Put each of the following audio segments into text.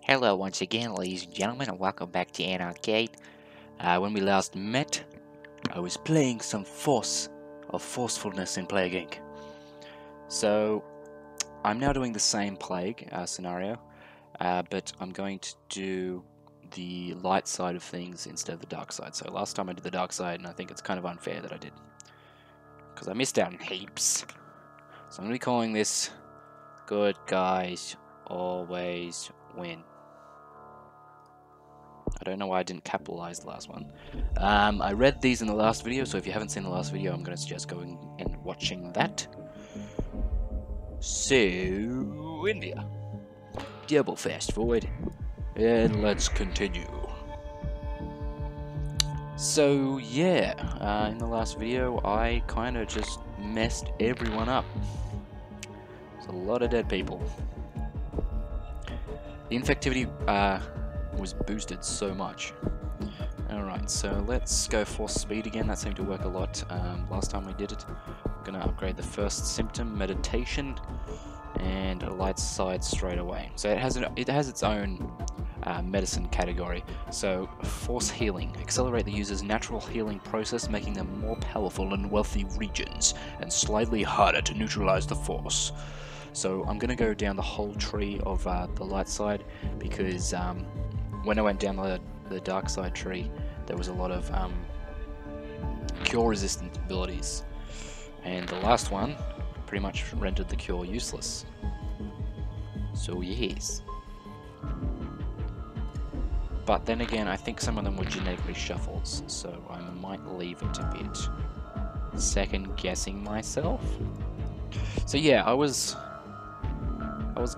Hello once again, ladies and gentlemen, and welcome back to An Arcade. When we last met, I was playing some forcefulness in Plague Inc. So, I'm now doing the same Plague scenario, but I'm going to do the light side of things instead of the dark side. So last time I did the dark side, and I think it's kind of unfair that I did, because I missed out on heaps. So I'm going to be calling this Good Guys Always Win. I don't know why I didn't capitalize the last one. I read these in the last video, so if you haven't seen the last video, I'm going to suggest going and watching that. So, India. Double fast forward, and let's continue. So, yeah, in the last video, I kind of just messed everyone up. There's a lot of dead people. The infectivity, was boosted so much. Alright, so let's go force speed again. That seemed to work a lot last time we did it. I'm gonna upgrade the first symptom, meditation, and a light side straight away. So it has its own medicine category. So force healing, accelerate the user's natural healing process, making them more powerful in wealthy regions and slightly harder to neutralize the force. So I'm gonna go down the whole tree of the light side because when I went down the dark side tree, there was a lot of cure resistant abilities, and the last one pretty much rendered the cure useless. So yes. But then again, I think some of them were genetically shuffles, so I might leave it a bit. Second guessing myself. So yeah, I was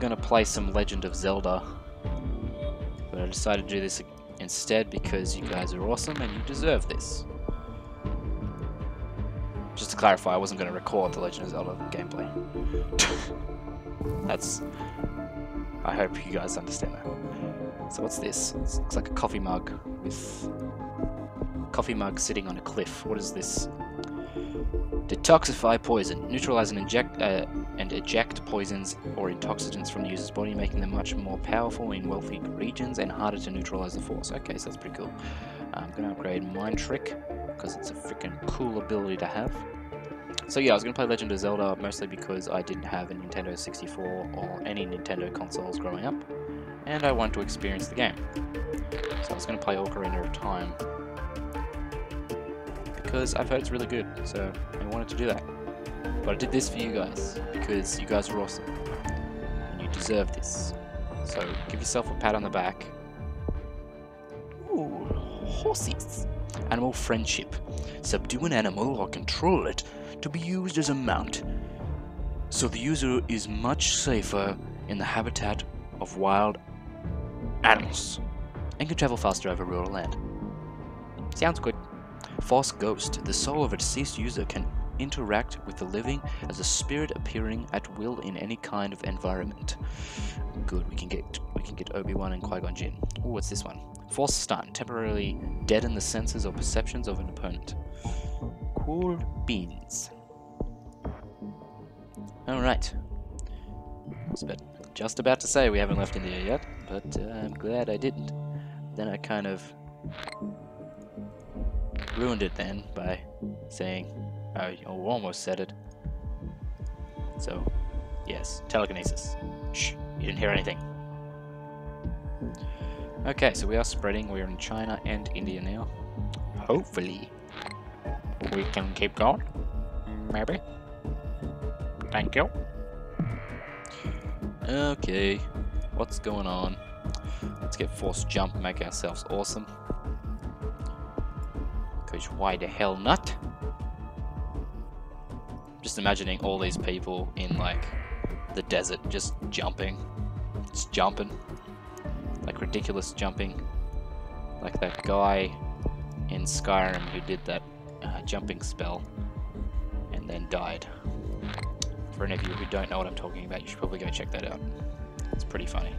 gonna play some Legend of Zelda, but I decided to do this instead because you guys are awesome and you deserve this. Just to clarify, I wasn't going to record the Legend of Zelda gameplay. I hope you guys understand that. So what's this? It looks like a coffee mug sitting on a cliff. What is this? Detoxify poison. Neutralize and eject poisons or intoxicants from the user's body, making them much more powerful in wealthy regions and harder to neutralize the force. Okay, so that's pretty cool. I'm going to upgrade Mind Trick because it's a freaking cool ability to have. So yeah, I was going to play Legend of Zelda mostly because I didn't have a Nintendo 64 or any Nintendo consoles growing up, and I wanted to experience the game. So I was going to play Ocarina of Time because I've heard it's really good, so I wanted to do that. But I did this for you guys, because you guys are awesome, and you deserve this. So give yourself a pat on the back. Ooh, horses. Animal friendship. Subdue an animal or control it to be used as a mount, so the user is much safer in the habitat of wild animals, and can travel faster over rural land. Sounds good. False Ghost. The soul of a deceased user can interact with the living as a spirit appearing at will in any kind of environment. Good, we can get Obi-Wan and Qui-Gon Jinn. Ooh, what's this one? Force Stun. Temporarily deaden the senses or perceptions of an opponent. Cool beans. Alright. Just about to say we haven't left India yet, but I'm glad I didn't. Then I kind of ruined it then by saying, I almost said it. So, yes, telekinesis. Shh, you didn't hear anything. Okay, so we are spreading. We're in China and India now. Hopefully, we can keep going. Maybe. Thank you. Okay, what's going on? Let's get force jump, make ourselves awesome. Because why the hell not? Just imagining all these people in like the desert just jumping. Just jumping. Like ridiculous jumping. Like that guy in Skyrim who did that jumping spell and then died. For any of you who don't know what I'm talking about, you should probably go check that out. It's pretty funny.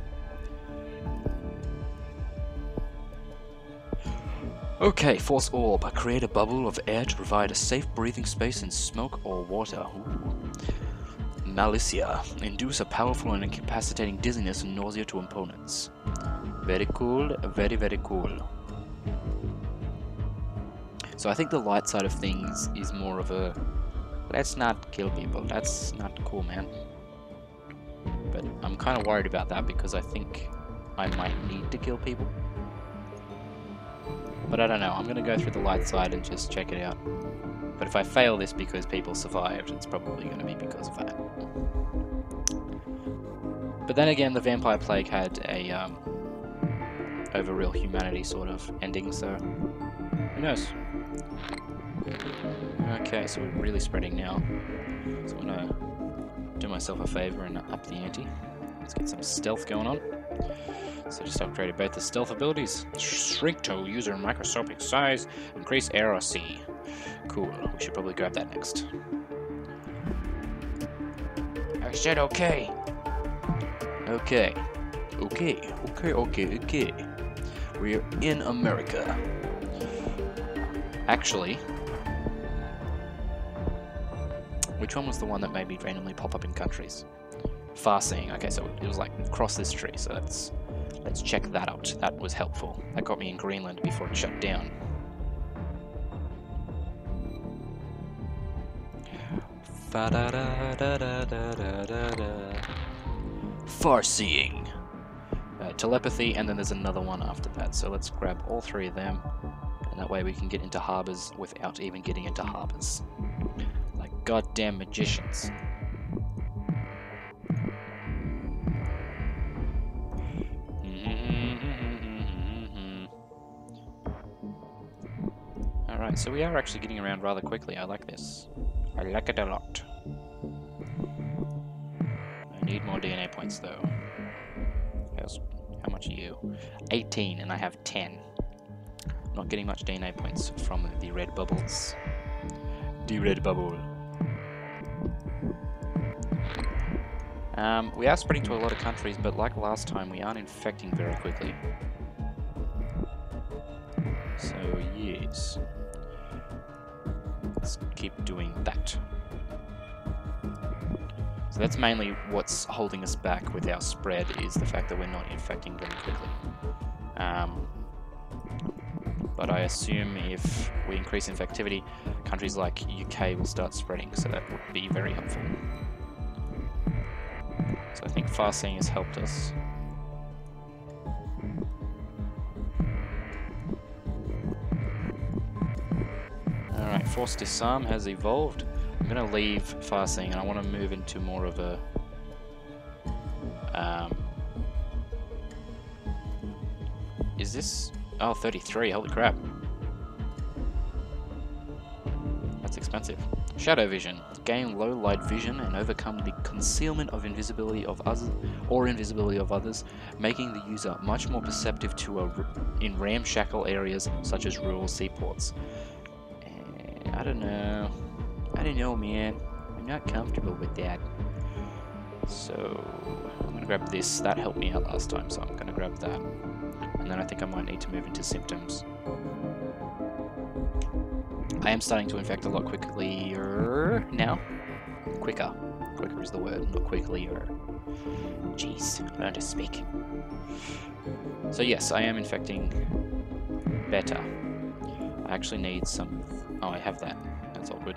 Okay, Force Orb. Create a bubble of air to provide a safe breathing space in smoke or water. Ooh. Malicia. Induce a powerful and incapacitating dizziness and nausea to opponents. Very cool, very, very cool. So I think the light side of things is more of a, let's not kill people, that's not cool, man. But I'm kind of worried about that because I think I might need to kill people. But I don't know, I'm going to go through the light side and just check it out. But if I fail this because people survived, it's probably going to be because of that. But then again, the Vampire Plague had a over real humanity sort of ending, so who knows? Okay, so we're really spreading now. So I'm going to do myself a favor and up the ante. Let's get some stealth going on. So just upgraded both the stealth abilities. Shrink to user microscopic size, increase air or sea. Cool, we should probably grab that next. I said okay. Okay. Okay. We're in America. Actually, which one was the one that made me randomly pop up in countries? Farseeing. Okay, so it was like across this tree, so let's check that out. That was helpful. That got me in Greenland before it shut down. Farseeing. Telepathy, and then there's another one after that. So let's grab all three of them, and that way we can get into harbors without even getting into harbors. Like goddamn magicians. Alright, so we are actually getting around rather quickly. I like this. I like it a lot. I need more DNA points though. How much are you? 18, and I have 10. Not getting much DNA points from the red bubbles. The red bubble. We are spreading to a lot of countries, but like last time, we aren't infecting very quickly. So, yes. Let's keep doing that. So that's mainly what's holding us back with our spread, is the fact that we're not infecting very quickly. But I assume if we increase infectivity, countries like UK will start spreading, so that would be very helpful. So I think Farseeing has helped us. Alright, Forced Disarm has evolved. I'm going to leave Farseeing and I want to move into more of a... is this... oh, 33, holy crap. That's expensive. Shadow Vision. Gain low light vision and overcome the concealment of invisibility of others, making the user much more perceptive in ramshackle areas such as rural seaports. I don't know. I don't know, man. I'm not comfortable with that. So I'm gonna grab this. That helped me out last time, so I'm gonna grab that. And then I think I might need to move into symptoms. I am starting to infect a lot quicker now. Quicker. Quicker is the word, not quicklier. Jeez, learn to speak. So yes, I am infecting better. I actually need some... oh, I have that. That's all good.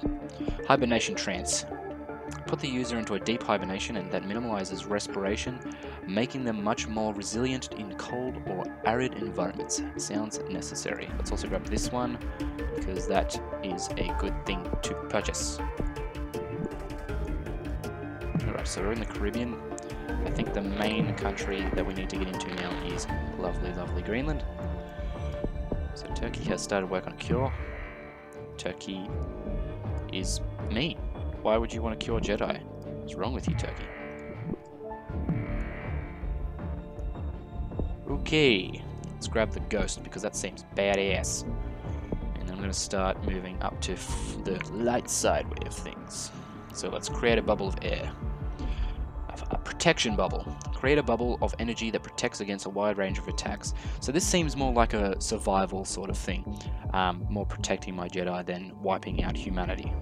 Hibernation trance. Put the user into a deep hibernation, and that minimalizes respiration, making them much more resilient in cold or arid environments. Sounds necessary. Let's also grab this one, because that is a good thing to purchase. Alright, so we're in the Caribbean. I think the main country that we need to get into now is lovely, lovely Greenland. So Turkey has started work on a cure. Turkey is me. Why would you want to cure Jedi? What's wrong with you, Turkey? Okay, let's grab the ghost because that seems badass. And then I'm going to start moving up to the light side way of things. So let's create a bubble of air. A protection bubble. Create a bubble of energy that protects against a wide range of attacks. So this seems more like a survival sort of thing. More protecting my Jedi than wiping out humanity.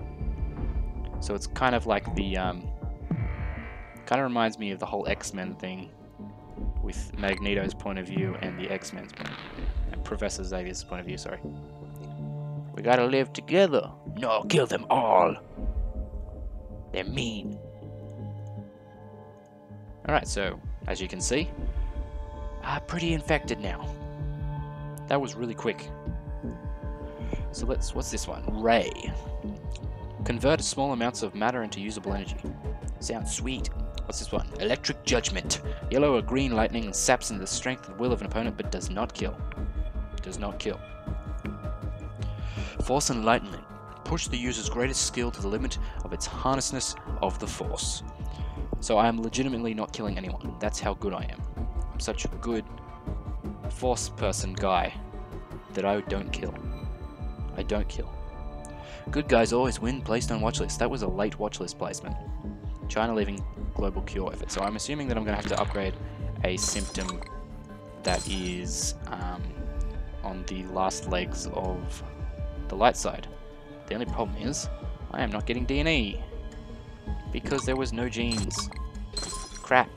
So it's kind of like the... kind of reminds me of the whole X-Men thing, with Magneto's point of view and the X-Men's point of view. And Professor Xavier's point of view, sorry. We gotta live together. No, kill them all. They're mean. Alright, so, as you can see, pretty infected now. That was really quick. So what's this one? Ray. Convert small amounts of matter into usable energy. Sounds sweet. What's this one? Electric Judgment. Yellow or green lightning saps into the strength and will of an opponent but does not kill. Does not kill. Force Enlightenment. Push the user's greatest skill to the limit of its harnessness of the Force. So I am legitimately not killing anyone. That's how good I am. I'm such a good Force person guy that I don't kill. I don't kill. Good guys always win. Placed on watchlist. That was a late watchlist placement. China leaving global cure effort. So I'm assuming that I'm going to have to upgrade a symptom that is on the last legs of the light side. The only problem is I am not getting DNA because there was no genes. Crap.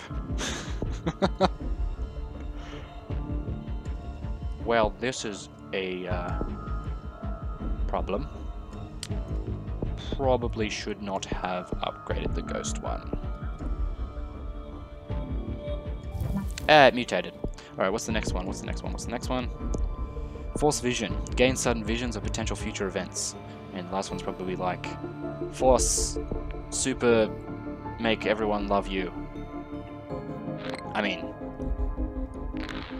Well, this is a problem. Probably should not have upgraded the ghost one. It mutated. Alright, what's the next one? What's the next one? What's the next one? Force Vision. Gain sudden visions of potential future events. And the last one's probably like Force Super make everyone love you. I mean,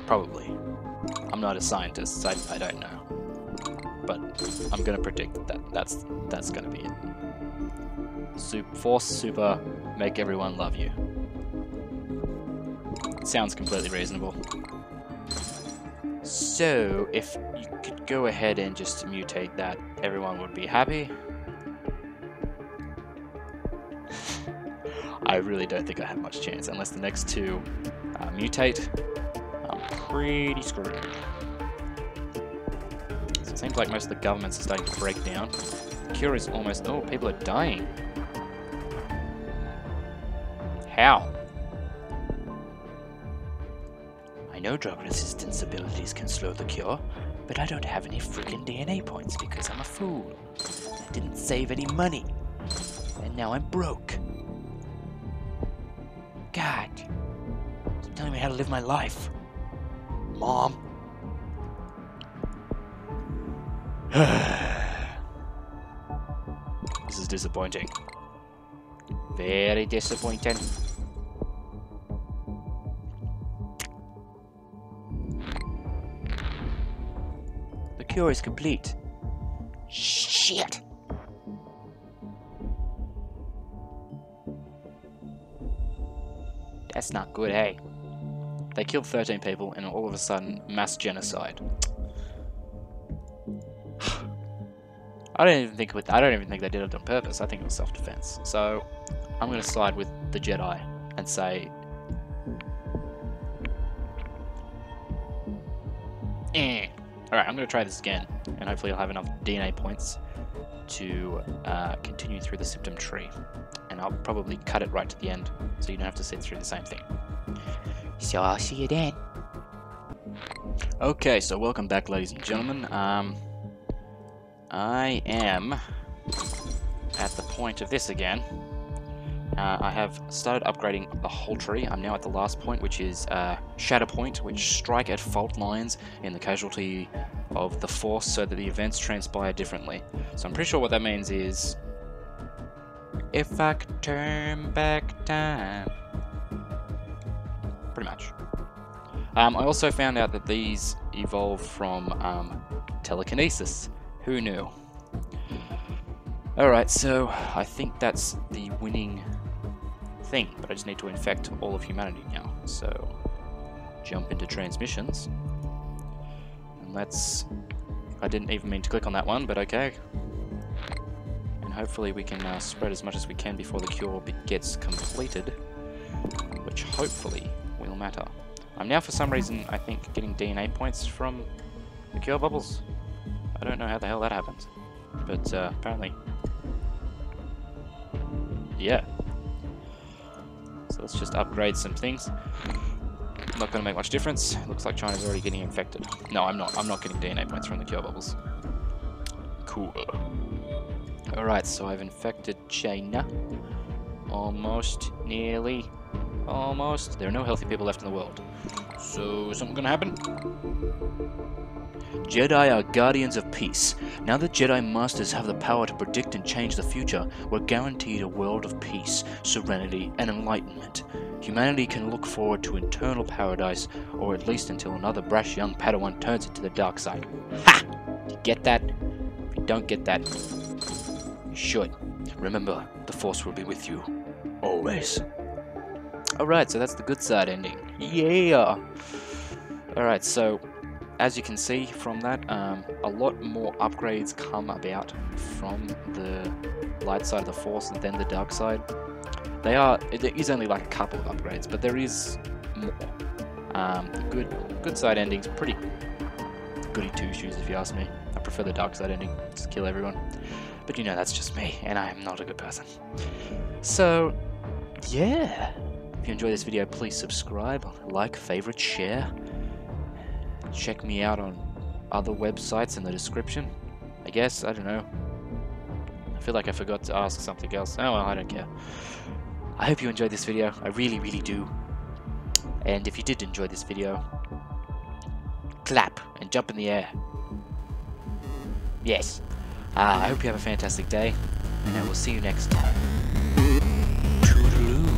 probably. I'm not a scientist, so I don't know. But I'm gonna predict that that's gonna be it. Force Super make everyone love you. Sounds completely reasonable. So, if you could go ahead and just mutate that, everyone would be happy. I really don't think I have much chance, unless the next two mutate. I'm pretty screwed. So it seems like most of the governments are starting to break down. The cure is almost... Oh, people are dying. How? I know drug resistance abilities can slow the cure, but I don't have any friggin' DNA points because I'm a fool. I didn't save any money. And now I'm broke. God. Stop telling me how to live my life. Mom. This is disappointing. Very disappointing. The cure is complete. Shit! That's not good, hey? They killed 13 people and all of a sudden, mass genocide. I don't even think they did it on purpose. I think it was self-defense. So I'm going to side with the Jedi and say, Alright, I'm going to try this again, and hopefully I'll have enough DNA points to continue through the symptom tree. And I'll probably cut it right to the end, so you don't have to sit through the same thing. So I'll see you then. Okay, so welcome back, ladies and gentlemen. I am at the point of this again. I have started upgrading the whole tree. I'm now at the last point, which is Shatter Point, which strike at fault lines in the casualty of the Force so that the events transpire differently. So I'm pretty sure what that means is, if I could turn back time. Pretty much. I also found out that these evolved from telekinesis. Who knew? Alright, so I think that's the winning thing, but I just need to infect all of humanity now. So, jump into transmissions. And let's... I didn't even mean to click on that one, but okay. And hopefully we can spread as much as we can before the cure gets completed, which hopefully will matter. I'm now, for some reason, I think, getting DNA points from the cure bubbles. I don't know how the hell that happens, but apparently, yeah. So let's just upgrade some things. Not going to make much difference. Looks like China's already getting infected. No, I'm not. I'm not getting DNA points from the cure bubbles. Cool. Alright, so I've infected China. Almost. Nearly. Almost. There are no healthy people left in the world. So, is something gonna happen? Jedi are guardians of peace. Now that Jedi Masters have the power to predict and change the future, we're guaranteed a world of peace, serenity, and enlightenment. Humanity can look forward to eternal paradise, or at least until another brash young Padawan turns it to the dark side. Ha! Do you get that? If you don't get that, you should. Remember, the Force will be with you. Always. Alright, so that's the good side ending. Yeah! Alright, so as you can see from that, a lot more upgrades come about from the light side of the Force than the dark side. There is only like a couple of upgrades, but there is more. The good side ending's pretty goody two-shoes if you ask me. I prefer the dark side ending, just kill everyone. But you know, that's just me, and I am not a good person. So, yeah. If you enjoyed this video, please subscribe, like, favorite, share. Check me out on other websites in the description. I guess, I don't know. I feel like I forgot to ask something else. Oh well, I don't care. I hope you enjoyed this video. I really, really do. And if you did enjoy this video, clap and jump in the air. Yes. I hope you have a fantastic day, and I will see you next time. Toodaloo.